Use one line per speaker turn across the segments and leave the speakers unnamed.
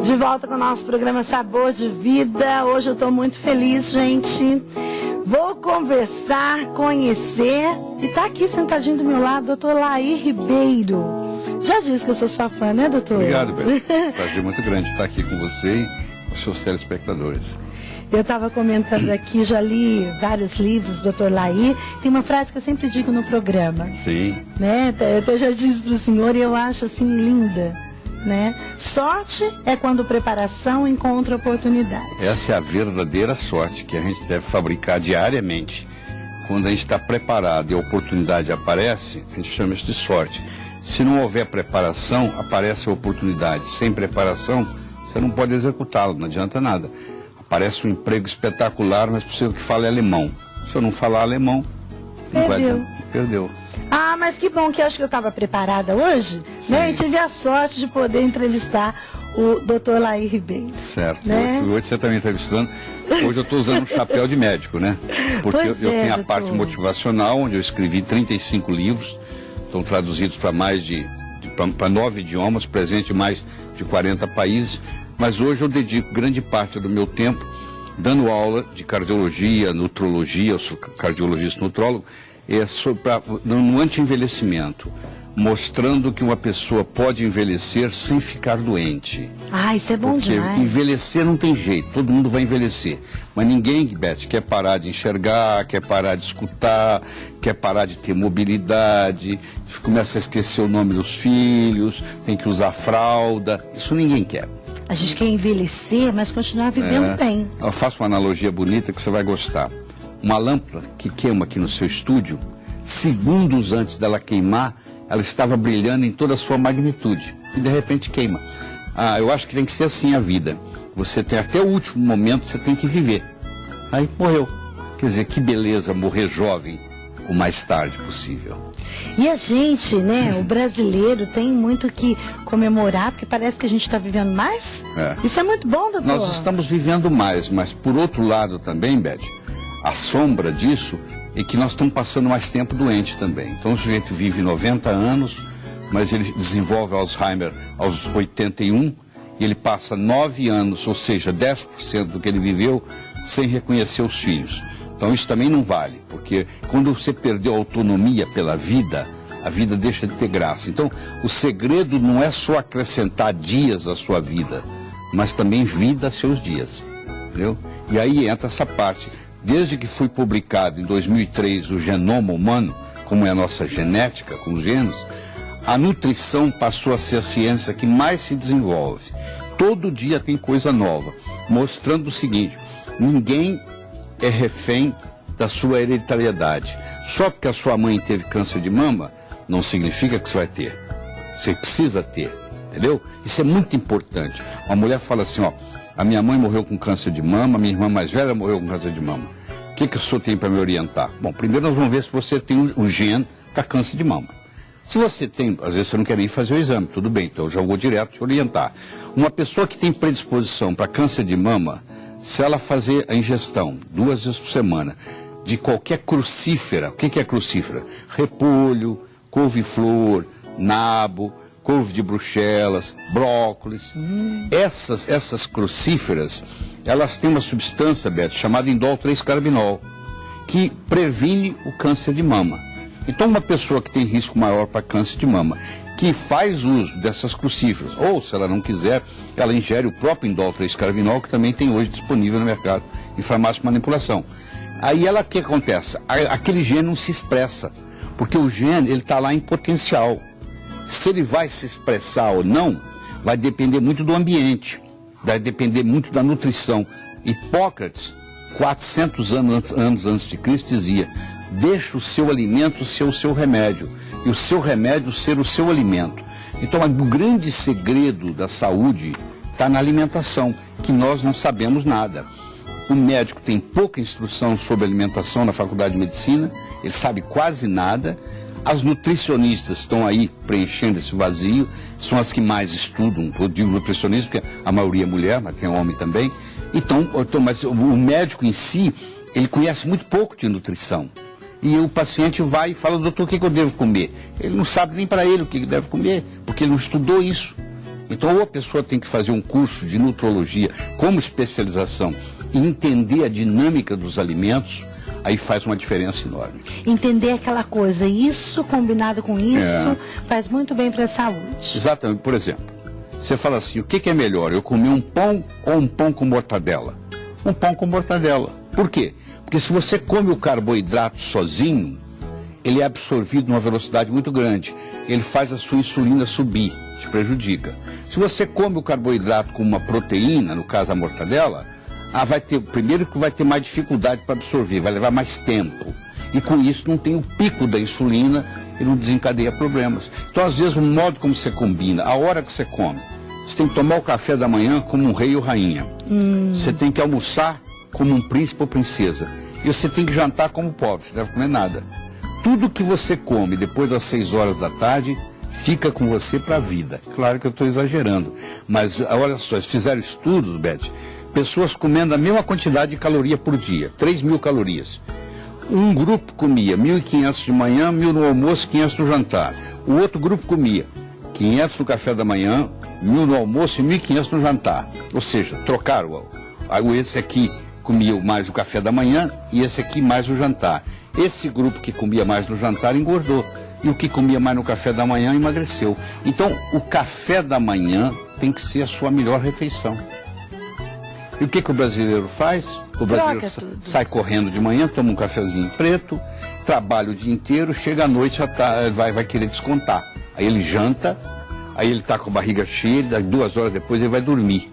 De volta com o nosso programa Sabor de Vida. Hoje eu estou muito feliz, gente. Vou conversar, conhecer, e tá aqui sentadinho do meu lado, doutor Laí Ribeiro. Já disse que eu sou sua fã, né, doutor?
Obrigado, Beto. Prazer muito grande estar aqui com você e com os seus telespectadores.
Eu estava comentando aqui, já li vários livros, doutor Laí. Tem uma frase que eu sempre digo no programa.
Sim.
Né? Até já disse para o senhor e eu acho assim linda. Né? Sorte é quando preparação encontra oportunidade.
Essa é a verdadeira sorte que a gente deve fabricar diariamente. Quando a gente está preparado e a oportunidade aparece, a gente chama isso de sorte. Se não houver preparação, aparece a oportunidade. Sem preparação, você não pode executá-la, não adianta nada. Aparece um emprego espetacular, mas precisa que fale alemão. Se eu não falar alemão, não vai adiantar. Perdeu.
Ah, mas que bom que eu acho que eu estava preparada hoje, né? E tive a sorte de poder entrevistar o doutor Laí Ribeiro.
Certo.
Né?
Hoje você também está entrevistando. Hoje eu estou usando um chapéu de médico, né? Porque eu tenho a parte motivacional, onde eu escrevi 35 livros, estão traduzidos para para 9 idiomas, presente em mais de 40 países. Mas hoje eu dedico grande parte do meu tempo dando aula de cardiologia, nutrologia, eu sou cardiologista nutrólogo, no anti-envelhecimento, mostrando que uma pessoa pode envelhecer sem ficar doente.
Ah, isso é bom demais.
Porque envelhecer não tem jeito, todo mundo vai envelhecer. Mas ninguém, Beth, quer parar de enxergar, quer parar de escutar, quer parar de ter mobilidade, começa a esquecer o nome dos filhos, tem que usar fralda, isso ninguém quer.
A gente quer envelhecer, mas continuar vivendo bem.
Eu faço uma analogia bonita que você vai gostar. Uma lâmpada que queima aqui no seu estúdio, segundos antes dela queimar, ela estava brilhando em toda a sua magnitude. E de repente queima. Ah, eu acho que tem que ser assim a vida. Você tem até o último momento, você tem que viver. Aí morreu. Quer dizer, que beleza morrer jovem o mais tarde possível.
E a gente, né, o brasileiro tem muito que comemorar, porque parece que a gente está vivendo mais. Isso é muito bom, doutor.
Nós estamos vivendo mais, mas por outro lado também, Beth, a sombra disso é que nós estamos passando mais tempo doente também. Então o sujeito vive 90 anos, mas ele desenvolve Alzheimer aos 81 e ele passa 9 anos, ou seja, 10% do que ele viveu, sem reconhecer os filhos. Então isso também não vale, porque quando você perdeu a autonomia pela vida, a vida deixa de ter graça. Então o segredo não é só acrescentar dias à sua vida, mas também vida a seus dias. Entendeu? E aí entra essa parte. Desde que foi publicado em 2003 o genoma humano, como é a nossa genética, com os genes, a nutrição passou a ser a ciência que mais se desenvolve. Todo dia tem coisa nova, mostrando o seguinte: ninguém é refém da sua hereditariedade. Só porque a sua mãe teve câncer de mama, não significa que você vai ter. Você precisa ter, entendeu? Isso é muito importante. Uma mulher fala assim, ó, a minha mãe morreu com câncer de mama, a minha irmã mais velha morreu com câncer de mama. O que o senhor tem para me orientar? Bom, primeiro nós vamos ver se você tem um gene para câncer de mama. Se você tem, às vezes você não quer nem fazer o exame, tudo bem, então eu já vou direto te orientar. Uma pessoa que tem predisposição para câncer de mama, se ela fazer a ingestão 2 vezes por semana de qualquer crucífera, o que é crucífera? Repolho, couve-flor, nabo, couve de Bruxelas, brócolis. Essas crucíferas, elas têm uma substância, Beto, chamada indol 3-carbinol, que previne o câncer de mama. Então uma pessoa que tem risco maior para câncer de mama, que faz uso dessas crucíferas, ou se ela não quiser, ela ingere o próprio indol 3-carbinol, que também tem hoje disponível no mercado em farmácia de manipulação. Aí o que acontece? Aquele gene não se expressa, porque o gene ele está lá em potencial. Se ele vai se expressar ou não, vai depender muito do ambiente, vai depender muito da nutrição. Hipócrates, 400 anos antes de Cristo, dizia: deixa o seu alimento ser o seu remédio, e o seu remédio ser o seu alimento. Então, o grande segredo da saúde está na alimentação, que nós não sabemos nada. O médico tem pouca instrução sobre alimentação na faculdade de medicina, ele sabe quase nada. As nutricionistas estão aí preenchendo esse vazio, são as que mais estudam. Eu digo nutricionista porque a maioria é mulher, mas tem homem também. Então, mas o médico em si, ele conhece muito pouco de nutrição. E o paciente vai e fala: doutor, o que eu devo comer? Ele não sabe nem para ele o que ele deve comer, porque ele não estudou isso. Então, ou a pessoa tem que fazer um curso de nutrologia como especialização e entender a dinâmica dos alimentos, aí faz uma diferença enorme.
Entender aquela coisa, isso combinado com isso, faz muito bem para a saúde.
Exatamente. Por exemplo, você fala assim, o que é melhor, eu comer um pão ou um pão com mortadela? Um pão com mortadela. Por quê? Porque se você come o carboidrato sozinho, ele é absorvido numa velocidade muito grande. Ele faz a sua insulina subir, te prejudica. Se você come o carboidrato com uma proteína, no caso a mortadela, primeiro que vai ter mais dificuldade para absorver, vai levar mais tempo. E com isso não tem o pico da insulina e não desencadeia problemas. Então, às vezes, o modo como você combina, a hora que você come, você tem que tomar o café da manhã como um rei ou rainha. Você tem que almoçar como um príncipe ou princesa. E você tem que jantar como pobre, você não deve comer nada. Tudo que você come depois das 6 horas da tarde fica com você para a vida. Claro que eu estou exagerando, mas olha só, eles fizeram estudos, Beth, pessoas comendo a mesma quantidade de caloria por dia, 3.000 calorias. Um grupo comia 1.500 de manhã, 1.000 no almoço, 500 no jantar. O outro grupo comia 500 no café da manhã, 1.000 no almoço e 1.500 no jantar. Ou seja, trocaram. Esse aqui comia mais o café da manhã e esse aqui mais o jantar. Esse grupo que comia mais no jantar engordou. E o que comia mais no café da manhã emagreceu. Então, o café da manhã tem que ser a sua melhor refeição. E o que o brasileiro faz? O brasileiro sai correndo de manhã, toma um cafezinho preto, trabalha o dia inteiro, chega à noite, vai querer descontar. Aí ele janta, aí ele está com a barriga cheia, 2 horas depois ele vai dormir.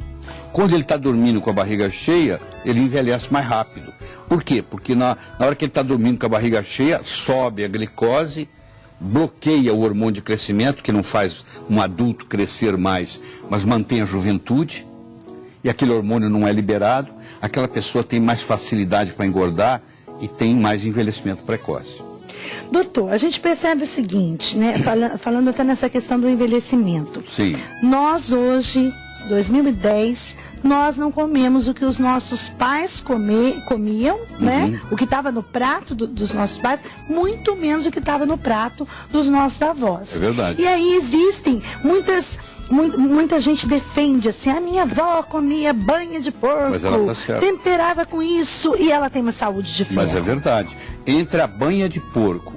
Quando ele está dormindo com a barriga cheia, ele envelhece mais rápido. Por quê? Porque na hora que ele está dormindo com a barriga cheia, sobe a glicose, bloqueia o hormônio de crescimento, que não faz um adulto crescer mais, mas mantém a juventude. E aquele hormônio não é liberado, aquela pessoa tem mais facilidade para engordar e tem mais envelhecimento precoce.
Doutor, a gente percebe o seguinte, né? Falando até nessa questão do envelhecimento.
Sim.
Nós hoje, 2010, nós não comemos o que os nossos pais comiam, né? O que estava no prato dos nossos pais, muito menos o que estava no prato dos nossos avós.
É verdade.
E aí existem muita gente defende assim, a minha avó comia banha de porco,
mas ela tá certa,
temperava com isso e ela tem uma saúde de ferro.
Mas é verdade. Entre a banha de porco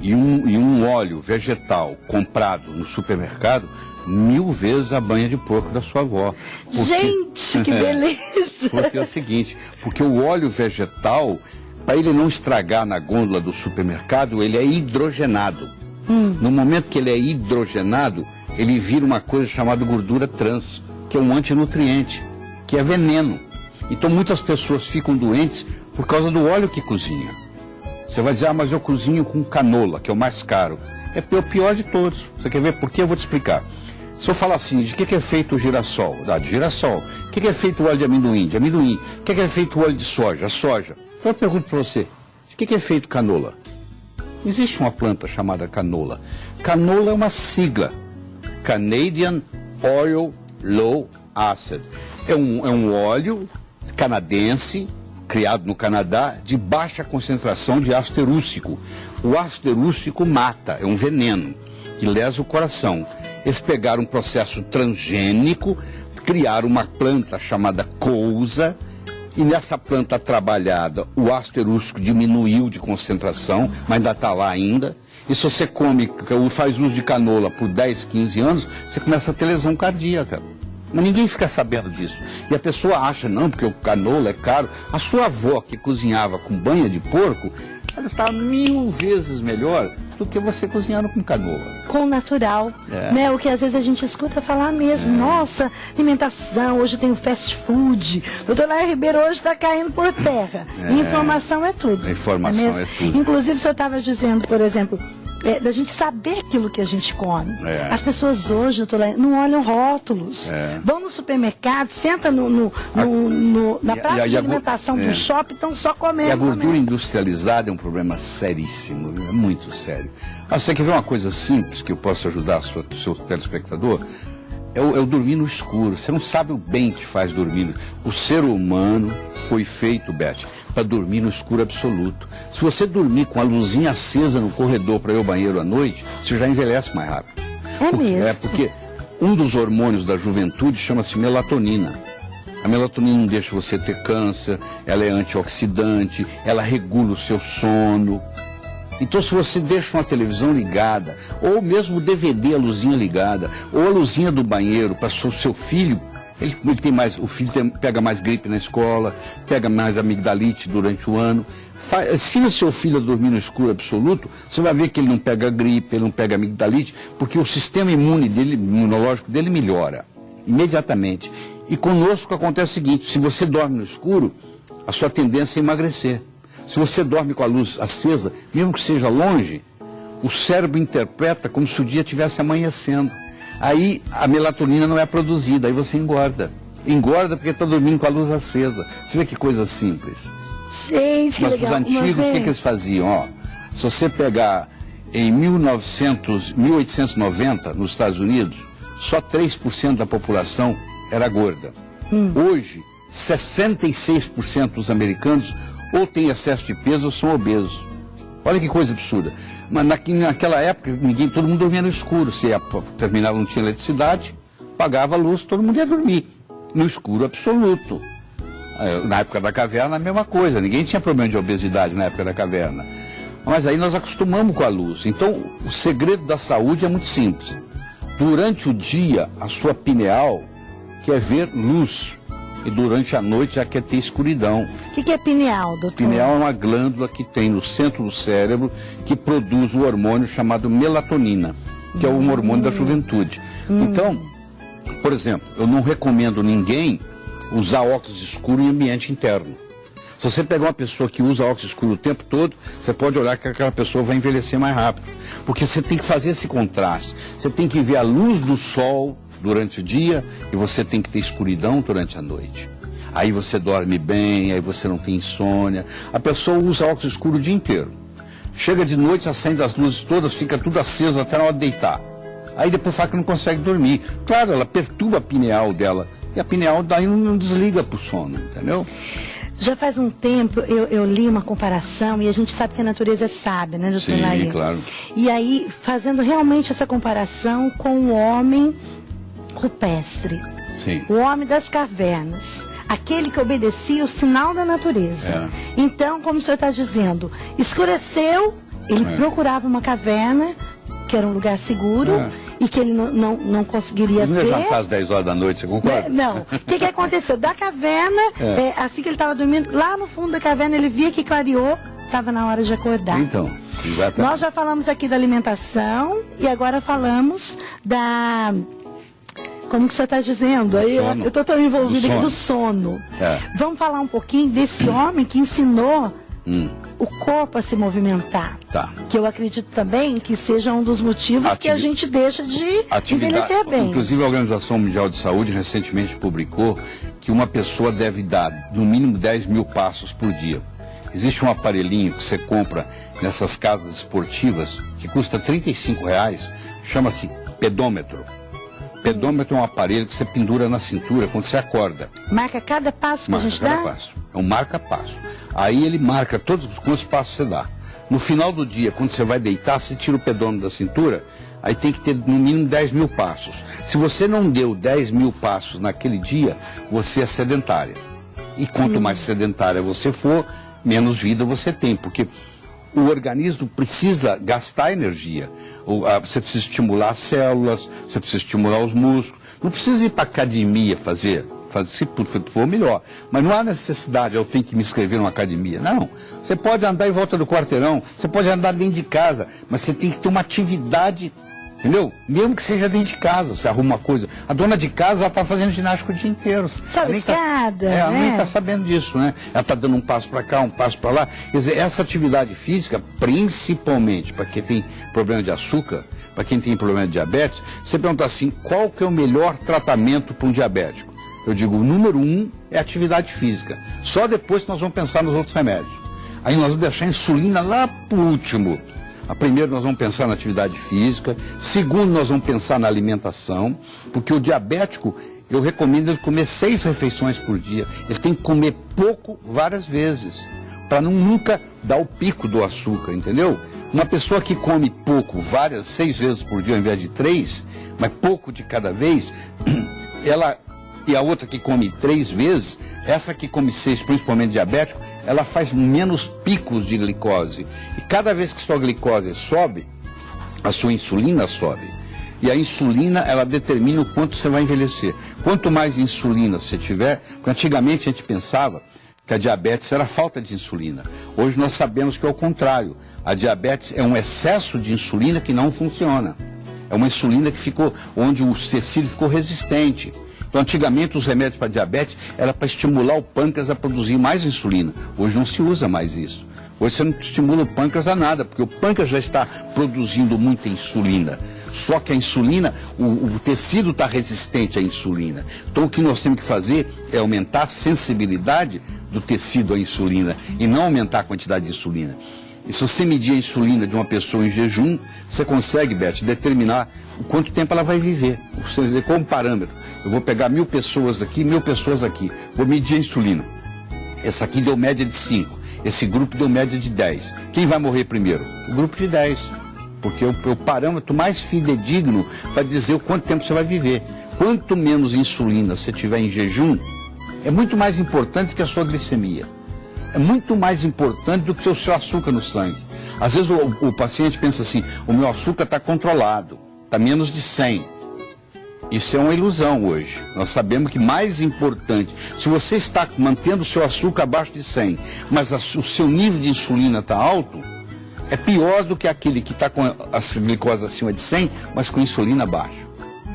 e um óleo vegetal comprado no supermercado, 1000 vezes a banha de porco da sua avó. Porque...
Gente, que beleza!
Porque é o seguinte, porque o óleo vegetal, para ele não estragar na gôndola do supermercado, ele é hidrogenado. No momento que ele é hidrogenado, ele vira uma coisa chamada gordura trans, que é um antinutriente, que é veneno. Então muitas pessoas ficam doentes por causa do óleo que cozinha. Você vai dizer, mas eu cozinho com canola, que é o mais caro. É o pior de todos. Você quer ver por quê? Eu vou te explicar. Se eu falar assim, de que é feito o girassol? De girassol. O que é feito o óleo de amendoim? De amendoim. O que é feito o óleo de soja? Soja. Então eu pergunto para você, de que é feito canola? Existe uma planta chamada canola. Canola é uma sigla. Canadian Oil Low Acid. É um óleo canadense, criado no Canadá, de baixa concentração de ácido erústico. O ácido erústico mata, é um veneno que lesa o coração. Eles pegaram um processo transgênico, criaram uma planta chamada couza, e nessa planta trabalhada o ácido erústico diminuiu de concentração, mas ainda está lá ainda. E se você faz uso de canola por 10, 15 anos, você começa a ter lesão cardíaca. Mas ninguém fica sabendo disso. E a pessoa acha, não, porque o canola é caro. A sua avó que cozinhava com banha de porco, ela estava 1000 vezes melhor do que você cozinhando com canola.
Com natural, né? O que às vezes a gente escuta falar mesmo. Nossa, alimentação, hoje tem o fast food. Doutor Laí Ribeiro hoje está caindo por terra. Informação é tudo.
Informação é tudo.
Inclusive, o senhor estava dizendo, por exemplo, da gente saber aquilo que a gente come. As pessoas hoje, doutor Laí, não olham rótulos. Vão no supermercado, senta na praça de alimentação do shopping, estão só comendo.
E a gordura industrializada é um problema seríssimo, é muito sério. Você quer ver uma coisa simples que eu posso ajudar o seu telespectador? É o dormir no escuro. Você não sabe o bem que faz dormir. O ser humano foi feito, Beth, para dormir no escuro absoluto. Se você dormir com a luzinha acesa no corredor para ir ao banheiro à noite, você já envelhece mais rápido.
Mesmo?
Porque Um dos hormônios da juventude chama-se melatonina. A melatonina não deixa você ter câncer, ela é antioxidante, ela regula o seu sono. Então, se você deixa uma televisão ligada, ou mesmo o DVD, a luzinha ligada, ou a luzinha do banheiro para o seu filho, o filho pega mais gripe na escola, pega mais amigdalite durante o ano. Ensina seu filho a dormir no escuro absoluto, você vai ver que ele não pega gripe, ele não pega amigdalite, porque o sistema imunológico dele melhora imediatamente. E conosco acontece o seguinte: se você dorme no escuro, a sua tendência é emagrecer. Se você dorme com a luz acesa, mesmo que seja longe, o cérebro interpreta como se o dia estivesse amanhecendo. Aí a melatonina não é produzida, aí você engorda. Engorda porque está dormindo com a luz acesa. Você vê que coisa simples.
Gente, que
mas
legal.
Os antigos, o que eles faziam? Ó, se você pegar em 1890, nos Estados Unidos, só 3% da população era gorda. Hoje, 66% dos americanos ou têm excesso de peso ou são obesos. Olha que coisa absurda. Mas naquela época, todo mundo dormia no escuro. Se terminava, não tinha eletricidade, pagava a luz, todo mundo ia dormir. No escuro absoluto. Na época da caverna, a mesma coisa. Ninguém tinha problema de obesidade na época da caverna. Mas aí nós acostumamos com a luz. Então, o segredo da saúde é muito simples. Durante o dia, a sua pineal quer ver luz. E durante a noite já quer ter escuridão.
O que é pineal, doutor?
Pineal é uma glândula que tem no centro do cérebro que produz o hormônio chamado melatonina, que é um hormônio da juventude. Então, por exemplo, eu não recomendo ninguém usar óculos escuros em ambiente interno. Se você pegar uma pessoa que usa óculos escuros o tempo todo, você pode olhar que aquela pessoa vai envelhecer mais rápido. Porque você tem que fazer esse contraste. Você tem que ver a luz do sol durante o dia e você tem que ter escuridão durante a noite. Aí você dorme bem, aí você não tem insônia. A pessoa usa óculos escuros o dia inteiro. Chega de noite, acende as luzes todas, fica tudo aceso até na hora de deitar. Aí depois fala que não consegue dormir. Claro, ela perturba a pineal dela. E a pineal daí não desliga pro sono, entendeu?
Já faz um tempo eu li uma comparação, e a gente sabe que a natureza é sábia, né, doutor Laí?
Sim, claro.
E aí, fazendo realmente essa comparação com o homem rupestre.
Sim.
O homem das cavernas. Aquele que obedecia o sinal da natureza.
É.
Então, como o senhor está dizendo, escureceu, ele procurava uma caverna, que era um lugar seguro, e que ele não conseguiria
ele não
ver.
Não ia jantar às 10 horas da noite, você concorda?
Não. O que aconteceu? Da caverna, assim que ele estava dormindo, lá no fundo da caverna, ele via que clareou, estava na hora de acordar.
Então, exatamente.
Nós já falamos aqui da alimentação e agora falamos da... Como que o senhor está dizendo? Aí eu estou tão envolvida aqui do sono. Vamos falar um pouquinho desse homem que ensinou o corpo a se movimentar.
Tá.
Que eu acredito também que seja um dos motivos que a gente deixa de envelhecer bem.
Inclusive a Organização Mundial de Saúde recentemente publicou que uma pessoa deve dar no mínimo 10 mil passos por dia. Existe um aparelhinho que você compra nessas casas esportivas que custa R$35, chama-se pedômetro. Pedômetro é um aparelho que você pendura na cintura quando você acorda.
Marca cada passo que a gente dá?
Marca cada passo. É um marca-passo. Aí ele marca todos quantos passos você dá. No final do dia, quando você vai deitar, você tira o pedômetro da cintura, aí tem que ter no mínimo 10 mil passos. Se você não deu 10 mil passos naquele dia, você é sedentária. E quanto mais sedentária você for, menos vida você tem, porque o organismo precisa gastar energia. Você precisa estimular as células, você precisa estimular os músculos. Não precisa ir para a academia fazer se for melhor. Mas não há necessidade, eu tenho que me inscrever numa academia. Não. Você pode andar em volta do quarteirão, você pode andar dentro de casa, mas você tem que ter uma atividade, entendeu? Mesmo que seja dentro de casa, você arruma uma coisa. A dona de casa, ela está fazendo ginástica o dia inteiro.
Sabe, escada,
ela nem está sabendo disso, né? Ela está dando um passo para cá, um passo para lá. Quer dizer, essa atividade física, principalmente para quem tem problema de açúcar, para quem tem problema de diabetes, você pergunta assim, qual que é o melhor tratamento para um diabético? Eu digo, o número 1 é atividade física. Só depois que nós vamos pensar nos outros remédios. Aí nós vamos deixar a insulina lá por último. Primeiro nós vamos pensar na atividade física. Segundo, nós vamos pensar na alimentação. Porque o diabético, eu recomendo ele comer 6 refeições por dia. Ele tem que comer pouco várias vezes. Para nunca dar o pico do açúcar, entendeu? Uma pessoa que come pouco, 6 vezes por dia ao invés de 3, mas pouco de cada vez, e a outra que come 3 vezes, essa que come 6, principalmente diabético, ela faz menos picos de glicose. E cada vez que sua glicose sobe, a sua insulina sobe. E a insulina, ela determina o quanto você vai envelhecer. Quanto mais insulina você tiver, porque antigamente a gente pensava que a diabetes era falta de insulina. Hoje nós sabemos que é o contrário. A diabetes é um excesso de insulina que não funciona. É uma insulina que ficou, onde o tecido ficou resistente. Então, antigamente, os remédios para diabetes era para estimular o pâncreas a produzir mais insulina. Hoje não se usa mais isso. Hoje você não estimula o pâncreas a nada, porque o pâncreas já está produzindo muita insulina. Só que a insulina, o tecido está resistente à insulina. Então, o que nós temos que fazer é aumentar a sensibilidade do tecido à insulina e não aumentar a quantidade de insulina. E se você medir a insulina de uma pessoa em jejum, você consegue, Beth, determinar o quanto tempo ela vai viver. Você vai dizer, como parâmetro, eu vou pegar 1000 pessoas aqui, 1000 pessoas aqui, vou medir a insulina. Essa aqui deu média de 5, esse grupo deu média de 10. Quem vai morrer primeiro? O grupo de 10. Porque é o parâmetro mais fidedigno para dizer o quanto tempo você vai viver. Quanto menos insulina você tiver em jejum, é muito mais importante que a sua glicemia. É muito mais importante do que o seu açúcar no sangue. Às vezes o paciente pensa assim, o meu açúcar está controlado, está menos de 100. Isso é uma ilusão hoje. Nós sabemos que mais importante, se você está mantendo o seu açúcar abaixo de 100, mas o seu nível de insulina está alto, é pior do que aquele que está com a glicose acima de 100, mas com insulina baixa.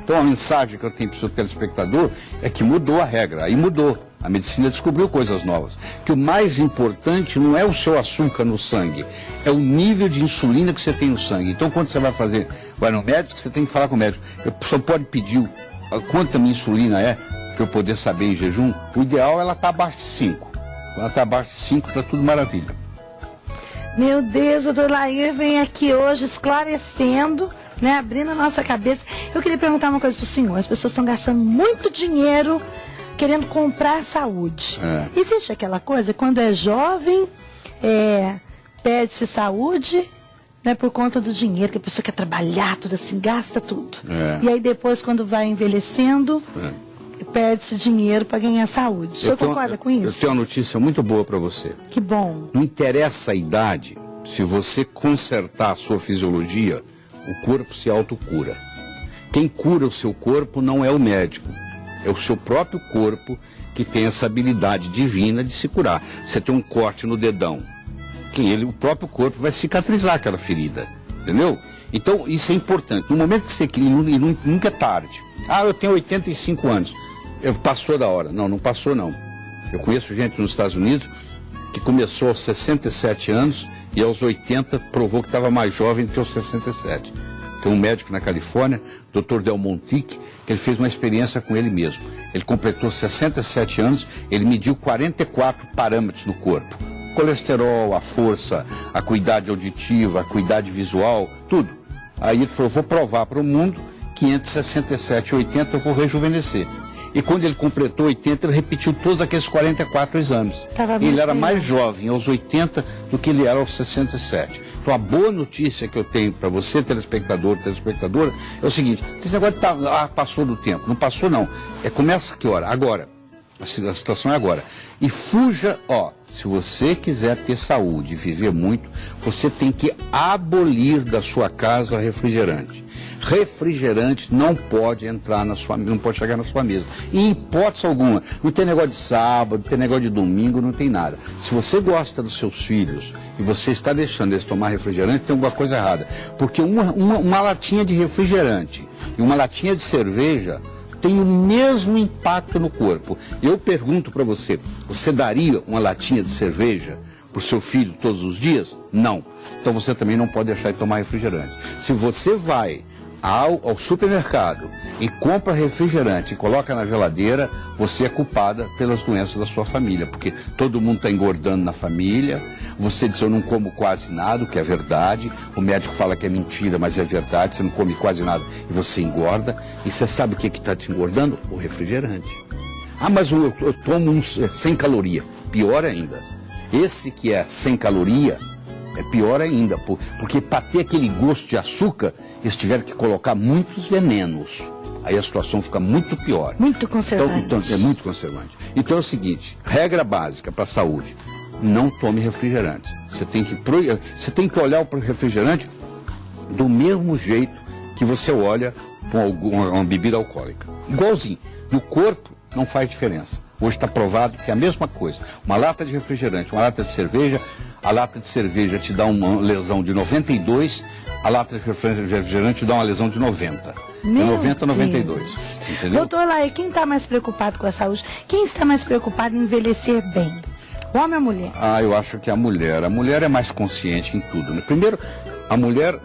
Então a mensagem que eu tenho para o seu telespectador é que mudou a regra, aí mudou. A medicina descobriu coisas novas. Que o mais importante não é o seu açúcar no sangue, é o nível de insulina que você tem no sangue. Então, quando você vai no médico, você tem que falar com o médico. Eu só pode pedir quanto a minha insulina é, para eu poder saber em jejum. O ideal é ela estar abaixo de 5. Quando ela está abaixo de 5, está tudo maravilha.
Meu Deus, o doutor Lair vem aqui hoje esclarecendo, né, abrindo a nossa cabeça. Eu queria perguntar uma coisa para o senhor. As pessoas estão gastando muito dinheiro querendo comprar saúde. Existe aquela coisa, quando é jovem, perde-se saúde, né, por conta do dinheiro, que a pessoa quer trabalhar, tudo assim, gasta tudo. E aí depois, quando vai envelhecendo, perde-se dinheiro para ganhar saúde. O senhor concorda com isso?
Eu tenho uma notícia muito boa para você.
Que bom.
Não interessa a idade, se você consertar a sua fisiologia, o corpo se autocura. Quem cura o seu corpo não é o médico. É o seu próprio corpo que tem essa habilidade divina de se curar. Você tem um corte no dedão, o próprio corpo vai cicatrizar aquela ferida, entendeu? Então, isso é importante. No momento que você cria, nunca é tarde. Eu tenho 85 anos. Passou da hora. Não passou não. Eu conheço gente nos Estados Unidos que começou aos 67 anos e aos 80 provou que estava mais jovem do que aos 67. Tem um médico na Califórnia, Dr. Del Montique, que ele fez uma experiência com ele mesmo. Ele completou 67 anos, ele mediu 44 parâmetros do corpo. Colesterol, a força, a acuidade auditiva, a acuidade visual, tudo. Aí ele falou, vou provar para o mundo que entre 67 e 80 eu vou rejuvenescer. E quando ele completou 80, ele repetiu todos aqueles 44 exames. Ele era mais jovem aos 80 do que ele era aos 67. Então a boa notícia que eu tenho para você, telespectador, telespectadora, é o seguinte, esse negócio passou do tempo. Não passou não. Começa que hora? Agora. A situação é agora. E fuja, se você quiser ter saúde e viver muito, você tem que abolir da sua casa refrigerante. Refrigerante não pode entrar não pode chegar na sua mesa. Em hipótese alguma. Não tem negócio de sábado, não tem negócio de domingo, não tem nada. Se você gosta dos seus filhos e você está deixando eles tomar refrigerante, tem alguma coisa errada. Porque uma latinha de refrigerante e uma latinha de cerveja tem o mesmo impacto no corpo. Eu pergunto para você, você daria uma latinha de cerveja para o seu filho todos os dias? Não. Então você também não pode deixar de tomar refrigerante. Se você vai ao supermercado e compra refrigerante e coloca na geladeira, você é culpada pelas doenças da sua família, porque todo mundo está engordando na família, você diz eu não como quase nada, o que é verdade, o médico fala que é mentira, mas é verdade, você não come quase nada e você engorda, e você sabe o que está te engordando? O refrigerante. Mas eu tomo sem caloria, pior ainda, esse que é sem caloria, É pior ainda, porque para ter aquele gosto de açúcar, eles tiveram que colocar muitos venenos. Aí a situação fica muito pior.
Muito conservante.
Então, é muito conservante. Então é o seguinte, regra básica para a saúde, não tome refrigerante. Você tem que olhar para o refrigerante do mesmo jeito que você olha para uma bebida alcoólica. Igualzinho. No corpo não faz diferença. Hoje está provado que é a mesma coisa. Uma lata de refrigerante, uma lata de cerveja, a lata de cerveja te dá uma lesão de 92, a lata de refrigerante te dá uma lesão de 90.
Meu
90 a 92.
Deus.
Entendeu?
Doutor Laí, quem está mais preocupado com a saúde? Quem está mais preocupado em envelhecer bem? O homem ou a mulher?
Eu acho que a mulher. A mulher é mais consciente em tudo, né? Primeiro, a mulher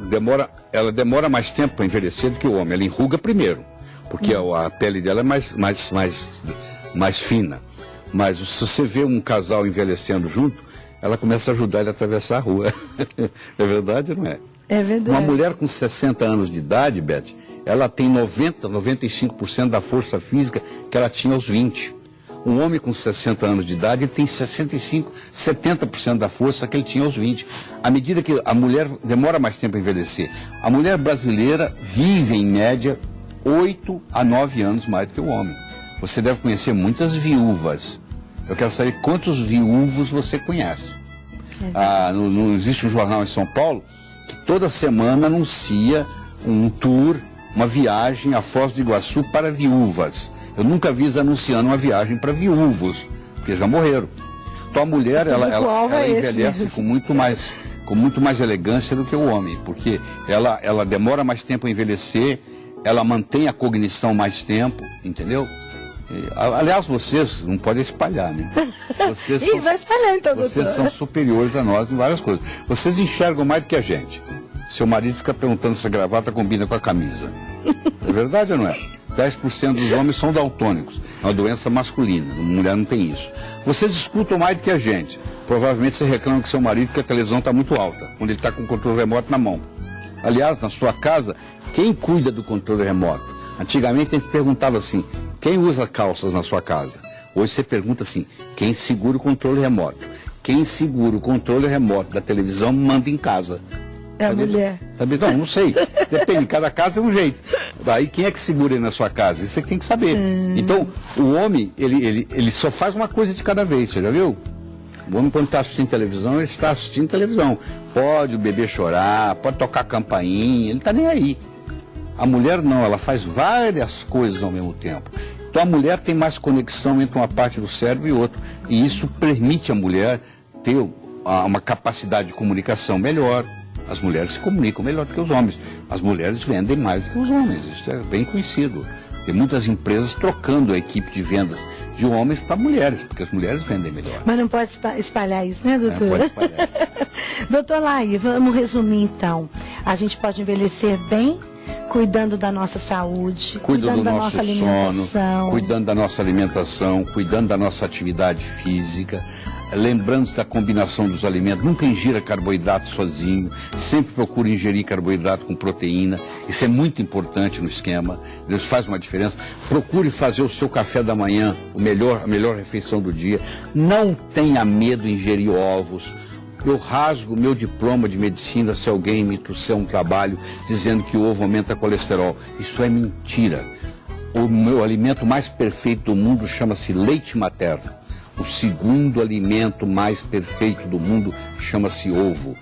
demora mais tempo para envelhecer do que o homem. Ela enruga primeiro, porque a pele dela é mais fina. Mas se você vê um casal envelhecendo junto, ela começa a ajudar ele a atravessar a rua. É verdade ou não é?
É verdade.
Uma mulher com 60 anos de idade, Beth, ela tem 95% da força física que ela tinha aos 20. Um homem com 60 anos de idade ele tem 65%, 70% da força que ele tinha aos 20. À medida que a mulher demora mais tempo a envelhecer, a mulher brasileira vive, em média, 8 a 9 anos mais do que o homem. Você deve conhecer muitas viúvas. Eu quero saber quantos viúvos você conhece. Existe um jornal em São Paulo que toda semana anuncia um tour, uma viagem à Foz do Iguaçu para viúvas. Eu nunca vi eles anunciando uma viagem para viúvos, porque já morreram. Então a mulher, ela envelhece com muito mais elegância do que o homem, porque ela demora mais tempo a envelhecer, ela mantém a cognição mais tempo, entendeu? Aliás, vocês não podem espalhar, né?
Vai espalhar então, doutor.
Vocês são superiores a nós em várias coisas. Vocês enxergam mais do que a gente. Seu marido fica perguntando se a gravata combina com a camisa. É verdade ou não é? 10% dos homens são daltônicos. É uma doença masculina. A mulher não tem isso. Vocês escutam mais do que a gente. Provavelmente você reclama com seu marido que a televisão está muito alta, quando ele está com o controle remoto na mão. Aliás, na sua casa, quem cuida do controle remoto? Antigamente a gente perguntava assim, quem usa calças na sua casa? Hoje você pergunta assim, quem segura o controle remoto? Quem segura o controle remoto da televisão manda em casa.
É a mulher.
Sabe? Não sei. Depende, cada casa é um jeito. Daí quem é que segura aí na sua casa? Isso você tem que saber. Então, o homem, ele só faz uma coisa de cada vez, você já viu? O homem, quando está assistindo televisão, ele está assistindo televisão. Pode o bebê chorar, pode tocar campainha, ele está nem aí. A mulher não, ela faz várias coisas ao mesmo tempo. Então a mulher tem mais conexão entre uma parte do cérebro e outra. E isso permite a mulher ter uma capacidade de comunicação melhor. As mulheres se comunicam melhor do que os homens. As mulheres vendem mais do que os homens, isso é bem conhecido. Tem muitas empresas trocando a equipe de vendas de homens para mulheres, porque as mulheres vendem melhor.
Mas não pode espalhar isso, né, doutor?
Pode espalhar isso.
Doutor Laí, vamos resumir então. A gente pode envelhecer bem, cuidando da nossa saúde, cuidando da nossa alimentação.
Cuidando da nossa alimentação, cuidando da nossa atividade física, lembrando da combinação dos alimentos, nunca ingira carboidrato sozinho, sempre procure ingerir carboidrato com proteína, isso é muito importante no esquema, isso faz uma diferença. Procure fazer o seu café da manhã, a melhor refeição do dia, não tenha medo de ingerir ovos. Eu rasgo meu diploma de medicina se alguém me trouxer um trabalho dizendo que o ovo aumenta colesterol. Isso é mentira. O meu alimento mais perfeito do mundo chama-se leite materno. O segundo alimento mais perfeito do mundo chama-se ovo.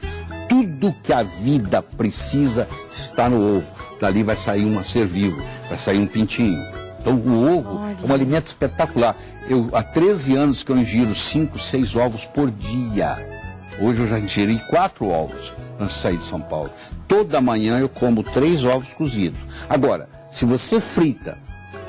Tudo que a vida precisa está no ovo. Dali vai sair um ser vivo, vai sair um pintinho. Então o ovo é um alimento espetacular. Há 13 anos que eu ingiro 5, 6 ovos por dia. Hoje eu já ingeri 4 ovos antes de sair de São Paulo. Toda manhã eu como 3 ovos cozidos. Agora, se você frita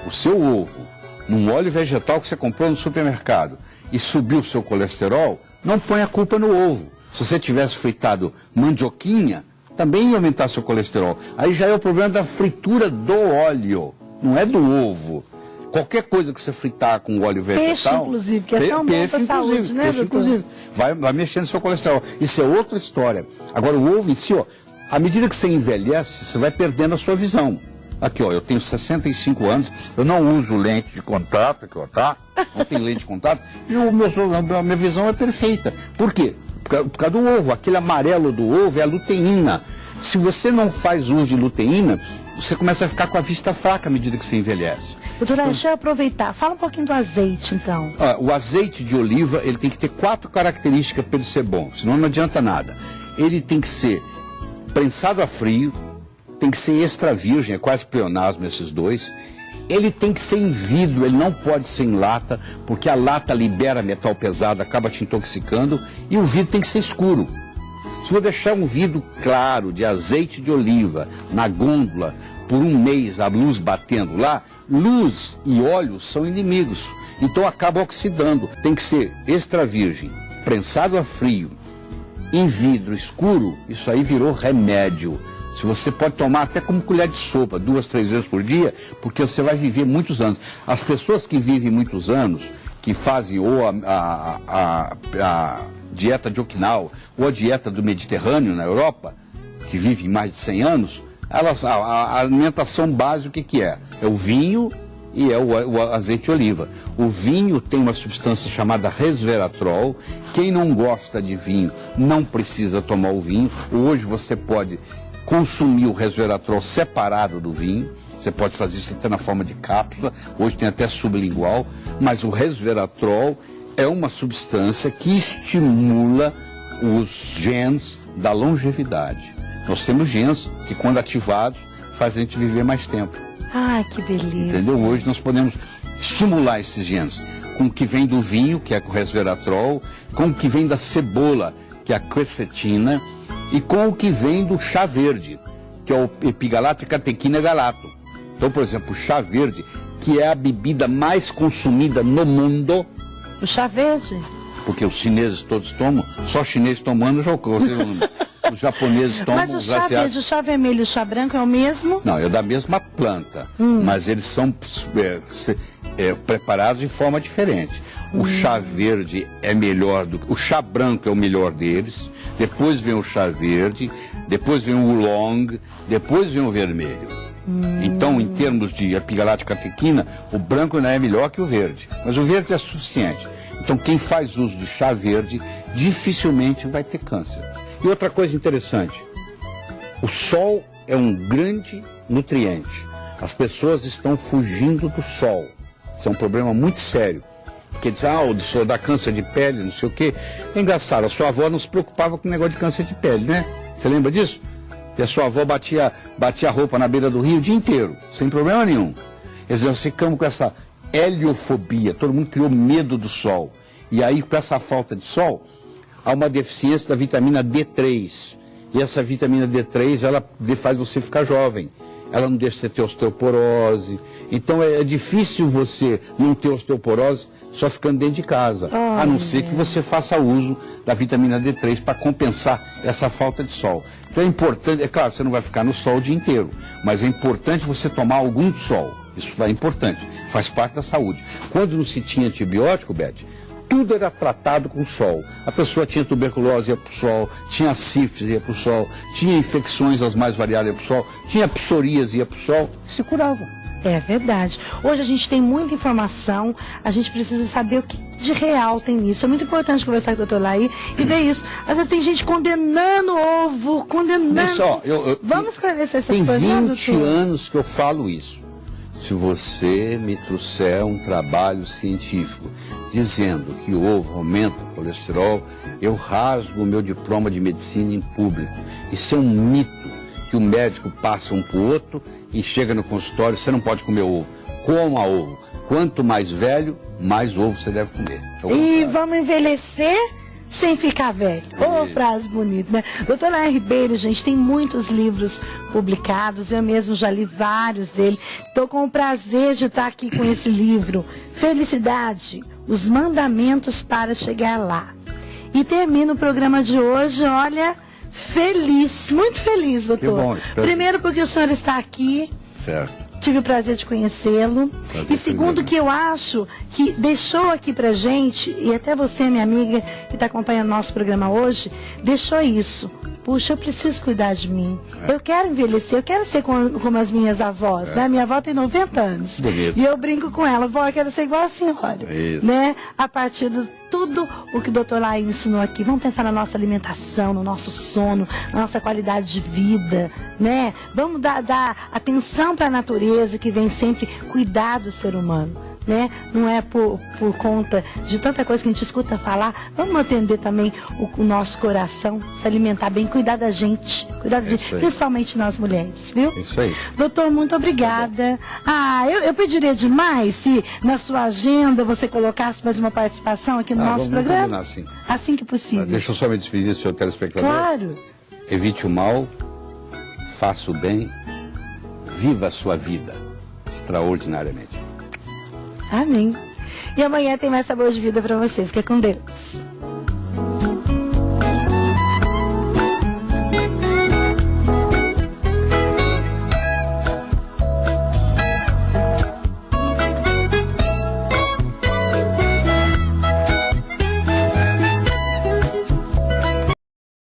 o seu ovo num óleo vegetal que você comprou no supermercado e subiu o seu colesterol, não põe a culpa no ovo. Se você tivesse fritado mandioquinha, também ia aumentar seu colesterol. Aí já é o problema da fritura do óleo, não é do ovo. Qualquer coisa que você fritar com óleo vegetal...
Peixe, inclusive, que é tão bom para a saúde, né,
peixe,
doutor?
inclusive, vai mexendo no seu colesterol. Isso é outra história. Agora, o ovo em si, à medida que você envelhece, você vai perdendo a sua visão. Aqui, eu tenho 65 anos, eu não uso lente de contato, aqui, tá? Não tenho lente de contato, e a minha visão é perfeita. Por quê? Por causa do ovo. Aquele amarelo do ovo é a luteína. Se você não faz uso de luteína, você começa a ficar com a vista fraca à medida que você envelhece.
Doutora, deixa eu aproveitar. Fala um pouquinho do azeite, então.
O azeite de oliva, ele tem que ter 4 características para ele ser bom, senão não adianta nada. Ele tem que ser prensado a frio, tem que ser extra virgem, é quase pleonasmo esses dois. Ele tem que ser em vidro, ele não pode ser em lata, porque a lata libera metal pesado, acaba te intoxicando, e o vidro tem que ser escuro. Se eu deixar um vidro claro de azeite de oliva na gôndola por um mês, a luz batendo lá, luz e óleo são inimigos, então acaba oxidando. Tem que ser extra virgem, prensado a frio, em vidro escuro, isso aí virou remédio. Se você pode tomar até como colher de sopa, 2, 3 vezes por dia, porque você vai viver muitos anos. As pessoas que vivem muitos anos, que fazem ou a dieta de Okinawa, ou a dieta do Mediterrâneo na Europa, que vivem mais de 100 anos, a alimentação básica, o que é? É o vinho e é o azeite de oliva. O vinho tem uma substância chamada resveratrol. Quem não gosta de vinho não precisa tomar o vinho. Hoje você pode consumir o resveratrol separado do vinho. Você pode fazer isso até na forma de cápsula. Hoje tem até sublingual. Mas o resveratrol é uma substância que estimula os genes da longevidade. Nós temos genes que, quando ativados, fazem a gente viver mais tempo.
Ah, que beleza.
Entendeu? Hoje nós podemos estimular esses genes com o que vem do vinho, que é o resveratrol, com o que vem da cebola, que é a quercetina, e com o que vem do chá verde, que é o epigalato catequina galato. Então, por exemplo, o chá verde, que é a bebida mais consumida no mundo.
O chá verde?
Porque os chineses todos tomam, só os chineses tomando, os japoneses tomam.
Mas o chá verde, o chá vermelho e o chá branco é o mesmo?
Não, é da mesma planta, mas eles são preparados de forma diferente. O chá verde é melhor do que... O chá branco é o melhor deles, depois vem o chá verde, depois vem o oolong, depois vem o vermelho. Então, em termos de epigalato catequina, o branco não é melhor que o verde, mas o verde é suficiente. Então, quem faz uso de chá verde dificilmente vai ter câncer. E outra coisa interessante, o sol é um grande nutriente. As pessoas estão fugindo do sol. Isso é um problema muito sério. Porque diz, o sol dá câncer de pele, não sei o quê. É engraçado, a sua avó não se preocupava com o negócio de câncer de pele, né? Você lembra disso? E a sua avó batia a roupa na beira do rio o dia inteiro, sem problema nenhum. Quer dizer, nós ficamos com essa heliofobia, todo mundo criou medo do sol. E aí, com essa falta de sol, há uma deficiência da vitamina D3. E essa vitamina D3, ela faz você ficar jovem. Ela não deixa você ter osteoporose. Então é difícil você não ter osteoporose só ficando dentro de casa. A não ser que você faça uso da vitamina D3 para compensar essa falta de sol. Então é importante, é claro, você não vai ficar no sol o dia inteiro, mas é importante você tomar algum sol. Isso é importante, faz parte da saúde. Quando não se tinha antibiótico, Beth, tudo era tratado com sol. A pessoa tinha tuberculose, ia para o sol, tinha sífilis, ia para o sol, tinha infecções as mais variadas, ia para o sol, tinha psoríase, ia para o sol, e se curava.
É verdade. Hoje a gente tem muita informação, a gente precisa saber o que de real tem nisso. É muito importante conversar com o doutor Laí e ver isso. Às vezes tem gente condenando o ovo, condenando... Vamos esclarecer essas coisas,
Tem 20 anos que eu falo isso. Se você me trouxer um trabalho científico dizendo que o ovo aumenta o colesterol, eu rasgo o meu diploma de medicina em público. Isso é um mito que o médico passa um para o outro e chega no consultório, você não pode comer ovo. Coma ovo. Quanto mais velho, mais ovo você deve comer.
E vamos envelhecer sem ficar velho. Frase bonita, né? Doutor Laí Ribeiro, gente, tem muitos livros publicados, eu mesmo já li vários dele. Estou com o prazer de estar aqui com esse livro, Felicidade, os mandamentos para chegar lá. E termino o programa de hoje, olha, feliz, muito feliz, doutor.
Que bom,
primeiro porque o senhor está aqui.
Certo.
Tive o prazer de conhecê-lo. E segundo, que eu acho que deixou aqui pra gente, e até você, minha amiga, que está acompanhando nosso programa hoje, deixou isso. Puxa, eu preciso cuidar de mim. Eu quero envelhecer, eu quero ser como as minhas avós, né? Minha avó tem 90 anos.
Bonito.
E eu brinco com ela, vó, eu quero ser igual a senhora.
Isso.
Né? A partir de tudo tudo o que o doutor Laí ensinou aqui. Vamos pensar na nossa alimentação, no nosso sono, na nossa qualidade de vida, né? Vamos dar atenção para a natureza que vem sempre cuidar do ser humano, né? Não é por conta de tanta coisa que a gente escuta falar. Vamos atender também o nosso coração, se alimentar bem, cuidar da gente, principalmente nós mulheres, viu?
Isso aí.
Doutor, muito obrigada. Eu pediria demais se na sua agenda você colocasse mais uma participação aqui no nosso programa.
Assim.
Assim que possível.
Deixa eu só me despedir do seu telespectador.
Claro.
Evite o mal, faça o bem, viva a sua vida extraordinariamente.
Amém. E amanhã tem mais sabor de vida para você. Fica com Deus.